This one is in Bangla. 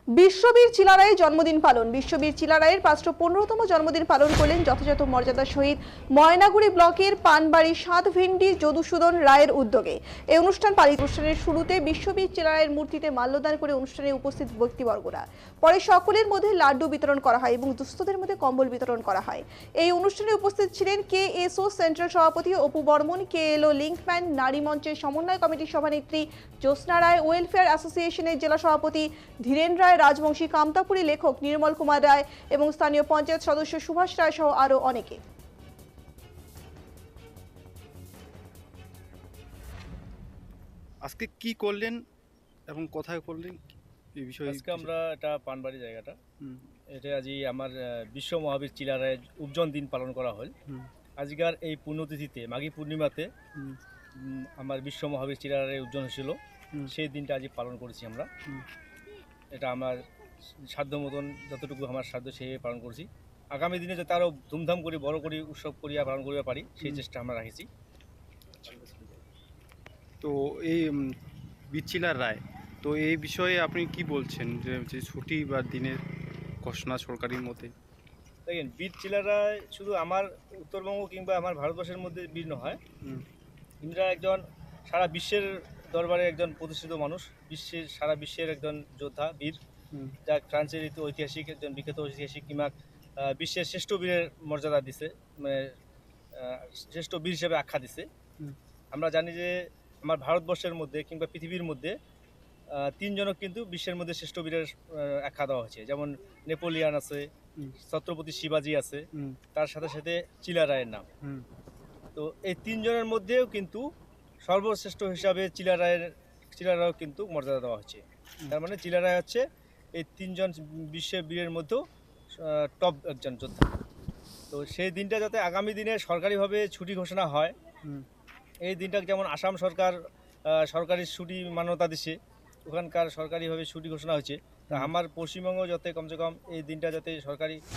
বিশ্ববীর চিলারায়ের জন্মদিন পালন। বিশ্ববীর চিলারায়ের ৫১৫তম জন্মদিন পালন করলেন যথাযথ মর্যাদার সহিত ময়নাগুড়ি ব্লকের পানবাড়ি সাতভিন্ডি যদুসূদন রায়ের উদ্যোগে। এই অনুষ্ঠানের শুরুতে বিশ্ববীর চিলারায়ের মূর্তিতে মাল্যদান করে অনুষ্ঠানে উপস্থিত ব্যক্তিবর্গরা পরে সকলের মধ্যে লাড্ডু বিতরণ করা হয় এবং দুস্থদের মধ্যে কম্বল বিতরণ করা হয়। এই অনুষ্ঠানে উপস্থিত ছিলেন কেএসও সেন্ট্রাল সভাপতি অপু বর্মন, কেএলও লিঙ্কম্যান, নারী মঞ্চের সমন্বয় কমিটির সভানেত্রী জ্যোৎস্না রায়, ওয়েলফেয়ার অ্যাসোসিয়েশনের জেলা সভাপতি ধীরেন রায়, রাজবংশী, কামতাপুরী লেখক নির্মল কুমার রায় এবং স্থানীয় পঞ্চায়েত সদস্য সুভাষ রায় সহ আরো অনেকে। আজকে কি করলেন এবং কোথায় করলেন এই বিষয়ে? আজকে আমরা এটা পানবাড়ি জায়গাটা, এটা আজই আমার বিশ্ব মহাবীর চিলারায়ের উপজন দিন পালন করা হয়। আজকের এই পুণ্যতিথিতে মাঘী পূর্ণিমাতে আমার বিশ্ব মহাবীর চিলারায়ের উপজন হয়েছিল, সেই দিনটা আজ পালন করেছি আমরা। এটা আমার সাধ্য মতন যতটুকু আমার সাধ্য সেই পালন করছি। আগামী দিনে যাতে আরও ধুমধাম করে বড় করে উৎসব করিয়া পালন করিতে পারি সেই চেষ্টা আমরা রাখেছি। তো এই বীরচিলার রায়, তো এই বিষয়ে আপনি কি বলছেন যে ছুটি বা দিনের ঘোষণা সরকারের মধ্যে? দেখেন, বীর চিলারায় শুধু আমার উত্তরবঙ্গ কিংবা আমার ভারতবর্ষের মধ্যে বীর নয়, ইন্দ্রা একজন সারা বিশ্বের দরবারে একজন প্রতিষ্ঠিত মানুষ, সারা বিশ্বের একজন যোদ্ধা বীর, যা ফ্রান্সের ঐতিহাসিক একজন বিখ্যাত ঐতিহাসিক কিংবা বিশ্বের শ্রেষ্ঠ বীরের মর্যাদা দিছে, মানে শ্রেষ্ঠ বীর হিসেবে আখ্যা দিছে। আমরা জানি যে আমার ভারতবর্ষের মধ্যে কিংবা পৃথিবীর মধ্যে তিনজনও কিন্তু বিশ্বের মধ্যে শ্রেষ্ঠ বীরের আখ্যা দেওয়া হয়েছে। যেমন নেপোলিয়ান আছে, ছত্রপতি শিবাজি আছে, তার সাথে সাথে চিলারায়ের নাম। তো এই তিনজনের মধ্যেও কিন্তু সর্বশ্রেষ্ঠ হিসাবে চিলারায়ও কিন্তু মর্যাদা দেওয়া হচ্ছে। তার মানে চিলারায় হচ্ছে এই তিনজন বিশ্বের বীরের মধ্যেও টপ একজন যোদ্ধা। তো সেই দিনটা যাতে আগামী দিনে সরকারিভাবে ছুটি ঘোষণা হয়, এই দিনটা যেমন আসাম সরকার সরকারি ছুটি মান্যতা দিছে, ওখানকার সরকারিভাবে ছুটি ঘোষণা হয়েছে। তা আমার পশ্চিমবঙ্গ যাতে কমসে কম এই দিনটা যাতে সরকারি